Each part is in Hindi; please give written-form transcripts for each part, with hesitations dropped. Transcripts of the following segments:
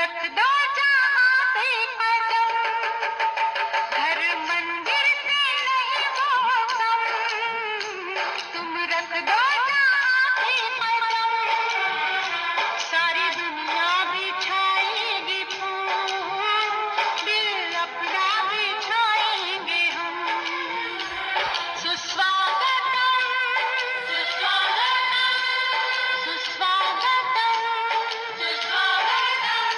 रख दो जहाँ पे कदम, घर मंदिर से नहीं वो कम, तुम रख दो जहाँ पे कदम, सारी दुनिया बिछाएगी फूल, दिल अपना बिछाएंगे हम। सुस्वागतम, सुस्वागतम, सुस्वागतम, सुस्वागतम,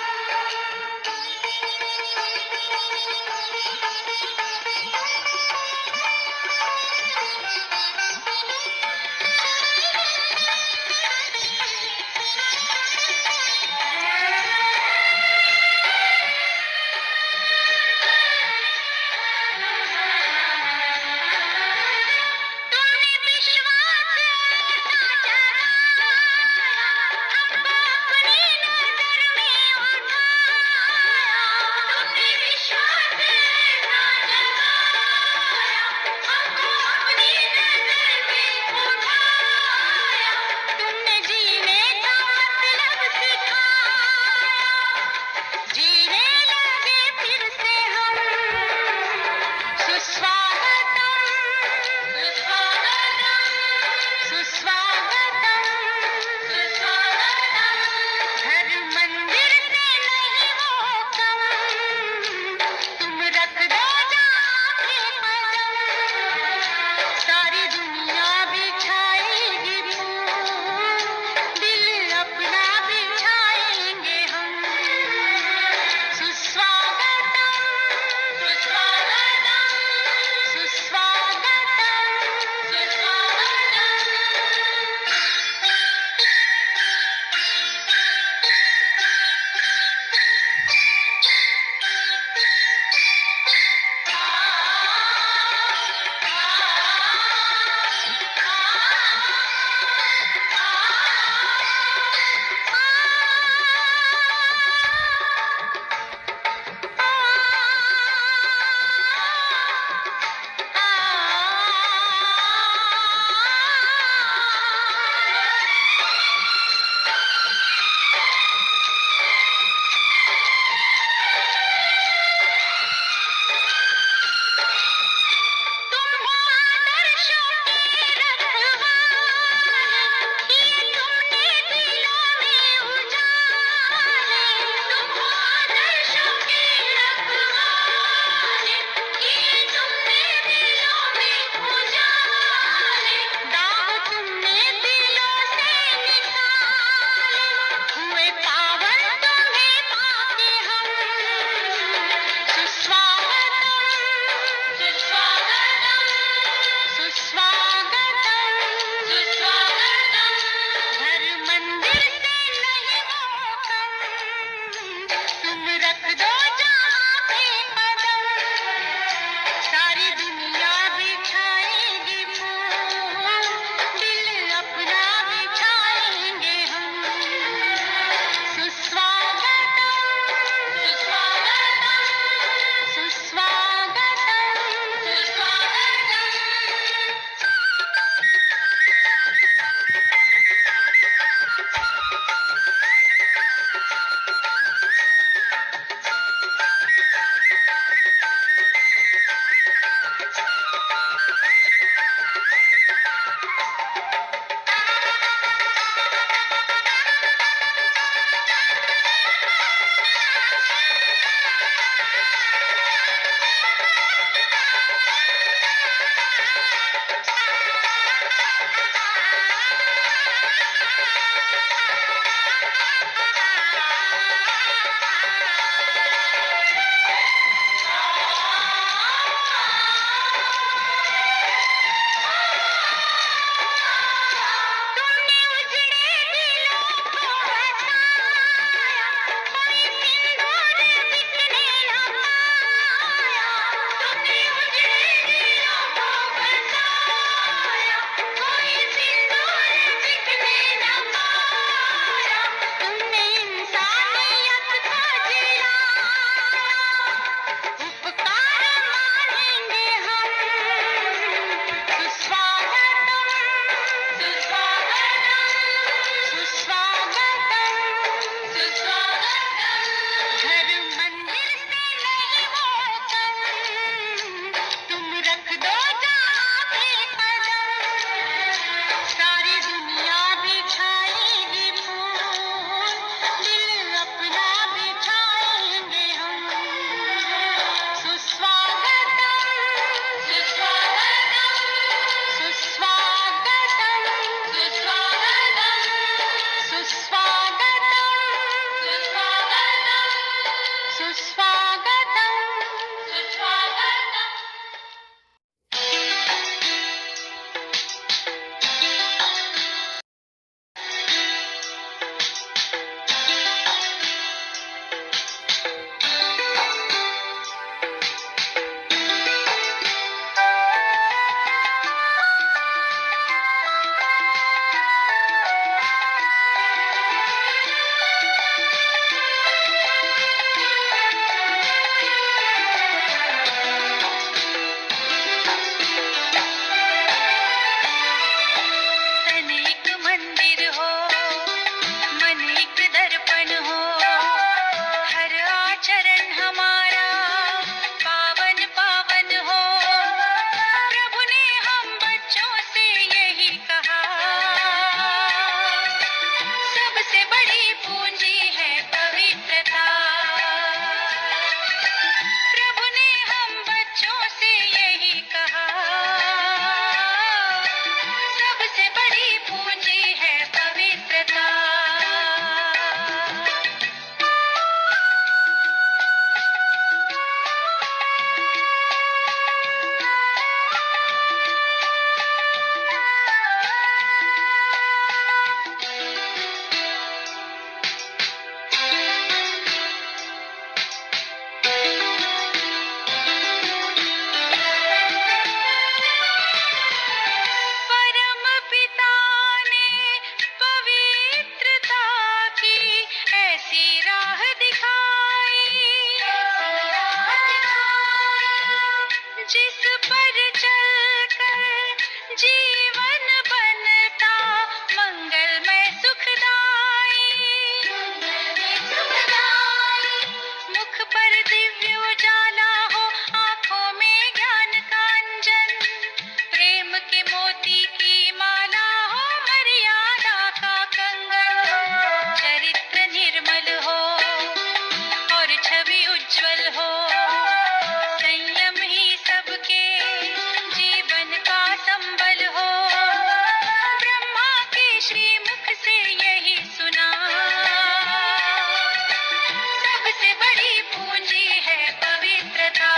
सबसे बड़ी पूंजी है पवित्रता।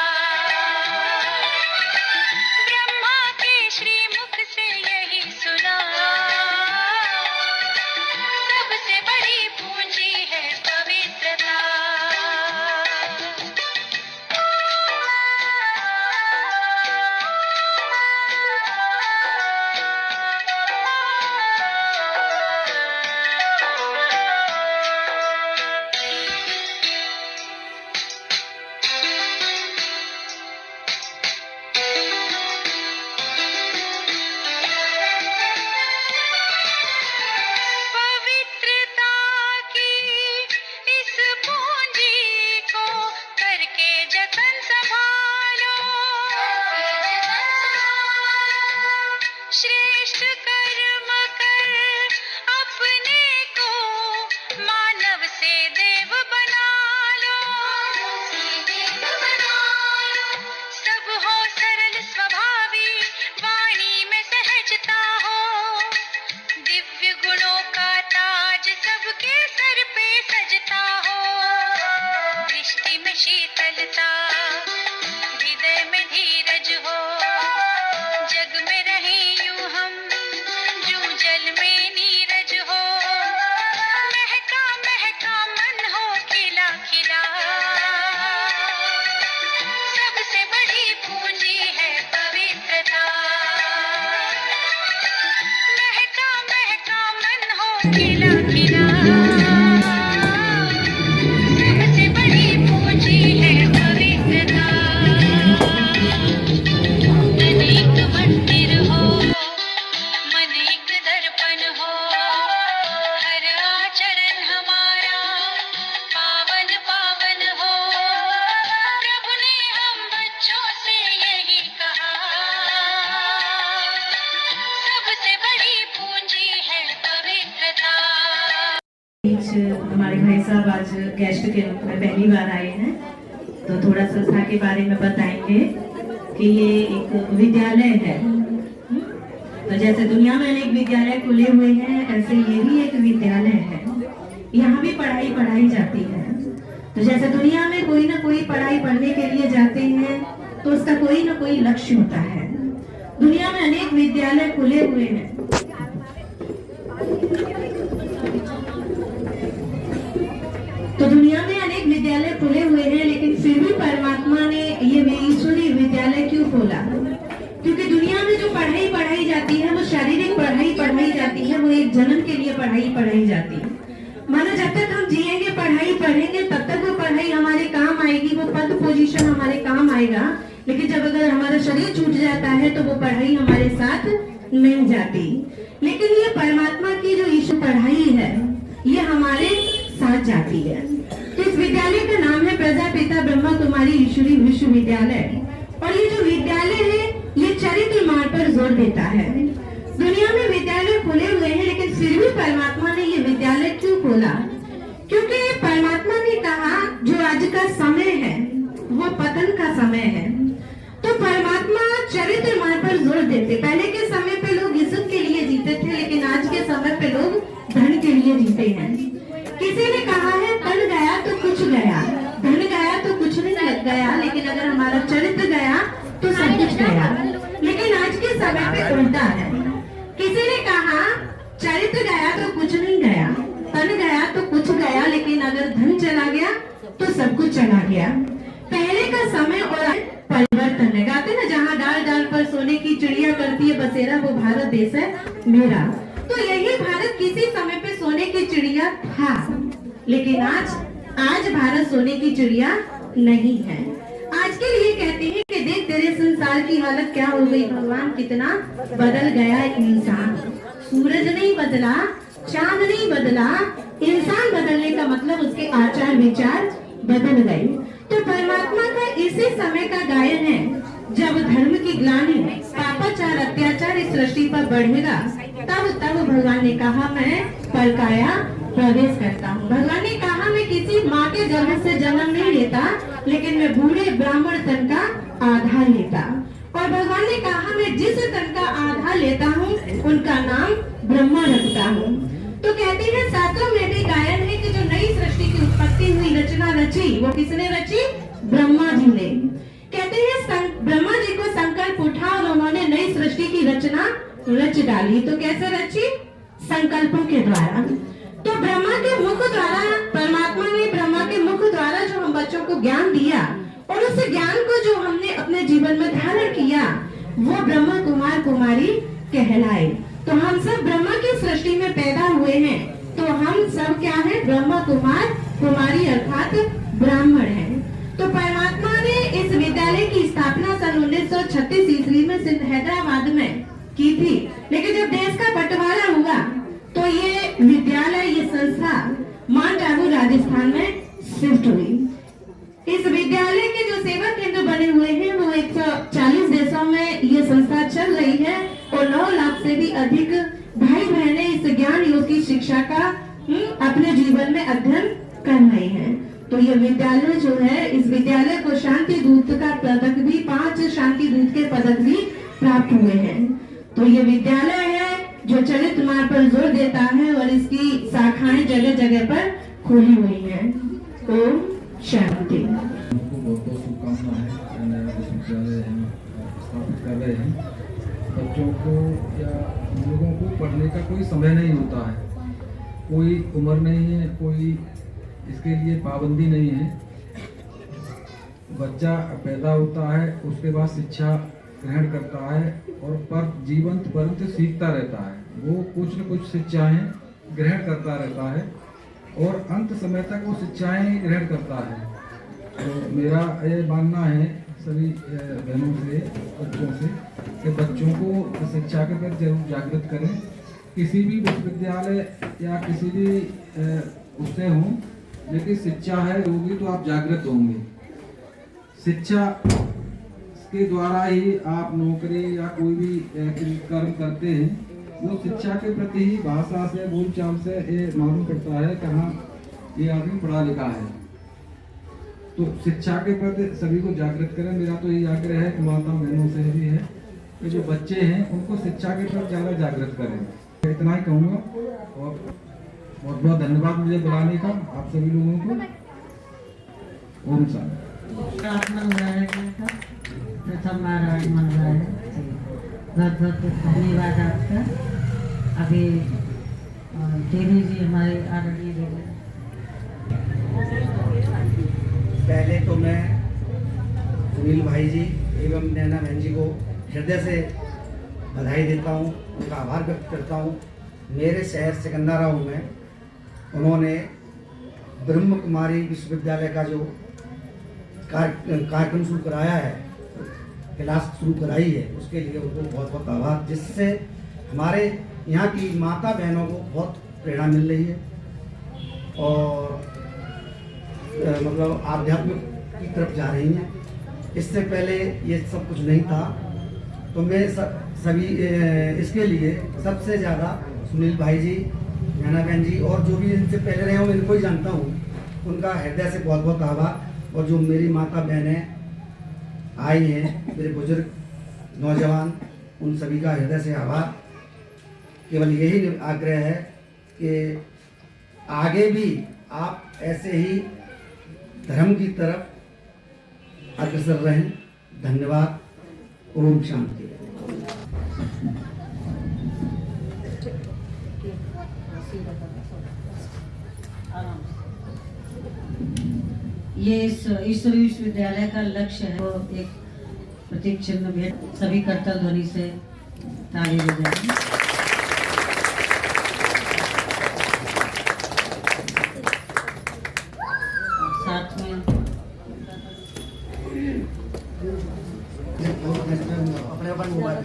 ब्रह्मा के श्रीमुख से यही सुना, सबसे बड़ी पूंजी है पवित्रता। पवित्रता की इस पूंजी को करके जतन संभालो, श्रेष्ठ कर्म कर अपने को मानव से देव बना लो। सब हो सरल स्वभावी, वाणी में सहजता हो, दिव्य गुणों का ताज सबके सर पे सजता हो। दृष्टि में शीतलता, हृदय में धीरज हो, जग में रहे यूं हम जो जल में नीरज हो। महका महका मन हो खिला खिला, सबसे बड़ी पूंजी है पवित्रता। महका महका मन हो खिला खिला, सबसे बड़ी पूंजी है पवित्रता। अनेक मंदिर हो, मन एक दर्पण हो, हर आचरण हमारा पावन पावन हो। प्रभु ने हम बच्चों से यही कहा, सबसे बड़ी पूंजी है पवित्रता। हमारे भाई साहब आज गेस्ट के रूप में पहली बार आए हैं, तो थोड़ा संस्था के बारे में बताएंगे कि ये एक विद्यालय है। तो जैसे दुनिया में अनेक विद्यालय खुले हुए हैं, ऐसे ये भी एक विद्यालय है। यहाँ भी पढ़ाई पढ़ाई जाती है। तो जैसे दुनिया में कोई ना कोई पढ़ाई पढ़ने के लिए जाते हैं, तो उसका कोई ना कोई लक्ष्य होता है। दुनिया में अनेक विद्यालय खुले हुए हैं। तो दुनिया में अनेक विद्यालय खुले हुए हैं, लेकिन फिर भी परमात्मा ने ये ईश्वरीय विद्यालय क्यों खोला? क्योंकि दुनिया में जो पढ़ाई पढ़ाई जाती है, वो शारीरिक पढ़ाई पढ़ाई जाती है, वो एक जन्म के लिए पढ़ाई पढ़ाई जाती है। मानो जब तक हम जिएंगे पढ़ाई पढ़ेंगे, तब तक वो पढ़ाई हमारे काम आएगी, वो पद पोजीशन हमारे काम आएगा। लेकिन जब अगर हमारा शरीर छूट जाता है, तो वो पढ़ाई हमारे साथ नहीं जाती। लेकिन ये परमात्मा की जो ईश्वर पढ़ाई है, ये हमारे साथ जाती है। तो इस विद्यालय का नाम है प्रजापिता ब्रह्मा कुमारी ईश्वरी विश्वविद्यालय। और ये जो विद्यालय है, ये चरित्र मार्ग पर जोर देता है। दुनिया में विद्यालय खुले हुए हैं, लेकिन फिर भी परमात्मा ने ये विद्यालय क्यों खोला? क्योंकि परमात्मा ने कहा जो आज का समय है, वो पतन का समय है। तो परमात्मा चरित्र मार्ग पर जोर देते। पहले के समय पे लोग इज्जत के लिए जीते थे, लेकिन आज के समय पे लोग धन के लिए जीते हैं। किसी ने कहा है धन गया तो कुछ गया, धन गया तो कुछ नहीं लग गया, लेकिन अगर हमारा चरित्र गया तो सब कुछ गया। लेकिन आज के समय पे उल्टा है। किसी ने कहा चरित्र गया तो कुछ नहीं गया, धन गया तो कुछ गया, लेकिन अगर धन चला गया तो सब कुछ चला गया। पहले का समय और परिवर्तन है। गाते ना, जहाँ डाल डाल पर सोने की चिड़िया करती है बसेरा, वो भारत देश है मेरा। तो यही भारत किसी समय पे सोने की चिड़िया था, लेकिन आज भारत सोने की चिड़िया नहीं है। आज के लिए कहते हैं कि देख तेरे संसार की हालत क्या हो गई, भगवान कितना बदल गया इंसान। सूरज नहीं बदला, चांद नहीं बदला, इंसान बदलने का मतलब उसके आचार विचार बदल गए। तो परमात्मा का इसी समय का गायन है, जब धर्म की ग्लानि, पापाचार, अत्याचार इस सृष्टि पर बढ़ेगा, तब भगवान ने कहा मैं परकाया प्रवेश करता हूँ। भगवान ने कहा मैं किसी माँ के गर्भ से जन्म नहीं लेता, लेकिन मैं बूढ़े ब्राह्मण तन का आधार लेता। और भगवान ने कहा मैं जिस तन का आधार लेता हूँ, उनका नाम ब्रह्मा रखता हूँ। तो कहते हैं शास्त्रों में भी गायन है कि जो नई सृष्टि की उत्पत्ति हुई, रचना रची, वो किसने रची? ब्रह्मा जी ने। कहते हैं ब्रह्मा जी को संकल्प उठा और उन्होंने नई सृष्टि की रचना रच डाली। तो कैसे रची? संकल्पों के द्वारा। तो ब्रह्मा के मुख द्वारा, परमात्मा ने ब्रह्मा के मुख द्वारा जो हम बच्चों को ज्ञान दिया और उस ज्ञान को जो हमने अपने जीवन में धारण किया, वो ब्रह्मा कुमार कुमारी कहलाए। तो हम सब ब्रह्मा की सृष्टि में पैदा हुए हैं, तो हम सब क्या है? ब्रह्मा कुमार कुमारी अर्थात ब्राह्मण हैं। तो परमात्मा ने इस विद्यालय की स्थापना सन 1936 ईस्वी में सिंध हैदराबाद में की थी, लेकिन जब देश का बंटवारा हुआ तो ये विद्यालय, ये संस्था माउंट आबू राजस्थान में शिफ्ट हुई। इस विद्यालय के जो सेवा केंद्र बने हुए हैं वो 140 देशों में ये संस्था चल रही है और 9 लाख से भी अधिक भाई बहनें इस ज्ञान योग की शिक्षा का अपने जीवन में अध्ययन कर रहे हैं। तो ये विद्यालय जो है, इस विद्यालय को शांति दूत का पदक भी, 5 शांति दूत के पदक भी प्राप्त हुए हैं। तो ये विद्यालय है जो चरित्र मार्ग पर जोर देता है और इसकी शाखाएं जगह जगह पर खुली हुई हैं। ओम शांति। उनको बहुत बहुत शुभकामना है। नया विश्वविद्यालय हम स्थापित कर रहे हैं। बच्चों को या हम लोगों को पढ़ने का कोई समय नहीं होता है, कोई उम्र नहीं है, कोई इसके लिए पाबंदी नहीं है। बच्चा पैदा होता है, उसके बाद शिक्षा ग्रहण करता है और पर जीवंत परंतु सीखता रहता है। वो कुछ न कुछ शिक्षाएं ग्रहण करता रहता है और अंत समय तक वो शिक्षाएं ग्रहण करता है। तो मेरा ये मानना है सभी बहनों से, बच्चों से, कि बच्चों को शिक्षा के प्रति जरूर जागृत करें। किसी भी विश्वविद्यालय या किसी भी उससे हों, लेकिन शिक्षा है होगी तो आप जागृत होंगे। शिक्षा के द्वारा ही आप नौकरी या कोई भी कर्म करते हैं, वो शिक्षा के प्रति ही भाषा से, बोलचाल से ये मालूम पड़ता है कि हाँ ये आदमी पढ़ा लिखा है। तो शिक्षा के प्रति सभी को जागृत करें। मेरा तो यही आग्रह है कि माता बहनों से भी है कि जो बच्चे हैं उनको शिक्षा के प्रति ज़्यादा जागृत करें। इतना ही कहूँगा और बहुत बहुत धन्यवाद मुझे बुलाने का आप सभी लोगों को। ओम शांति। प्रथम बार आज मन रहा है, बहुत बहुत धन्यवाद आपका। अभी देवी जी हमारे आदरणीय देवी। पहले तो मैं सुनील भाई जी एवं नैना बहन जी को हृदय से बधाई देता हूँ, उनका आभार व्यक्त करता हूँ। मेरे शहर सिकंदराबाद में उन्होंने ब्रह्म कुमारी विश्वविद्यालय का जो कार्यक्रम शुरू कराया है, क्लास शुरू कराई है, उसके लिए उनको बहुत बहुत आभार, जिससे हमारे यहाँ की माता बहनों को बहुत प्रेरणा मिल रही है और मतलब आध्यात्मिक की तरफ जा रही हैं। इससे पहले ये सब कुछ नहीं था। तो मैं सभी इसके लिए सबसे ज़्यादा सुनील भाई जी, नैना बहन जी और जो भी इनसे पहले रहे हो, इनको ही जानता हूँ, उनका हृदय से बहुत बहुत आभार। और जो मेरी माता बहनें आई हैं, मेरे बुजुर्ग नौजवान, उन सभी का हृदय से आभार। केवल यही आग्रह है कि आगे भी आप ऐसे ही धर्म की तरफ अग्रसर रहें। धन्यवाद। ओम शांति। ये इस ईश्वरी विश्वविद्यालय का लक्ष्य है, वो एक प्रतीक चिन्ह भेंट सभी करतल ध्वनि से ताली बजाएं। साथ में अपने अपन मोबाइल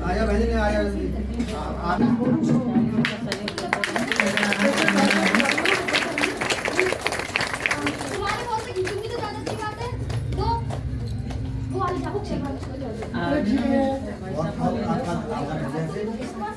आया बहन ने आया तुम्हारे बहुत से इतनी तो ज्यादा अच्छी बात है। दो वो वाली चाकू छेड़ मारो। बहुत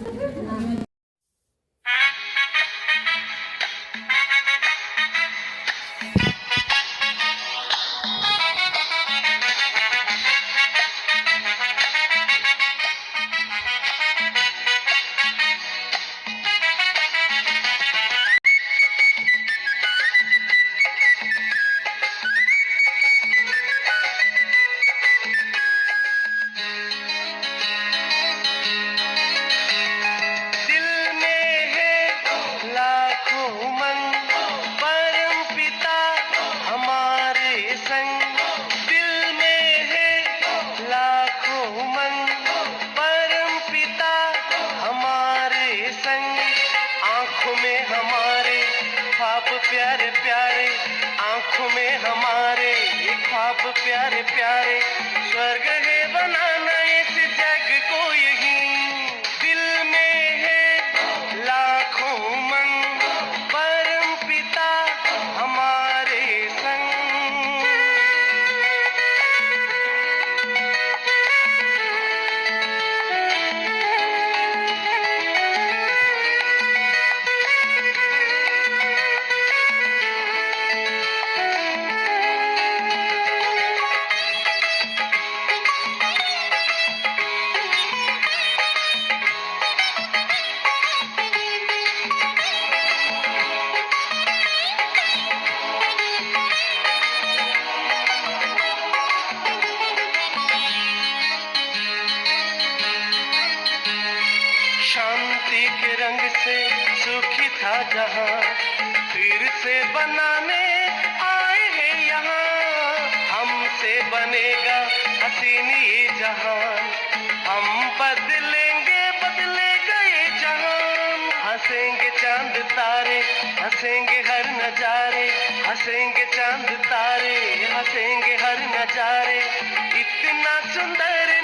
संग, आंखों में हमारे ख्वाब प्यारे प्यारे, आंखों में हमारे ख्वाब प्यारे प्यारे। स्वर्ग है बनाना इस जग को यहीं, दिल में है लाखों उमंग, परम पिता हमारे संग। शांति के रंग से सुखी था जहां, फिर से बनाने आए हैं यहाँ। हमसे बनेगा हसीन ये जहान, हम बदलेंगे बदलेगा ये जहान। हंसेंगे चांद तारे, हंसेंगे हर नजारे, हंसेंगे चांद तारे, हंसेंगे हर नजारे। इतना सुंदर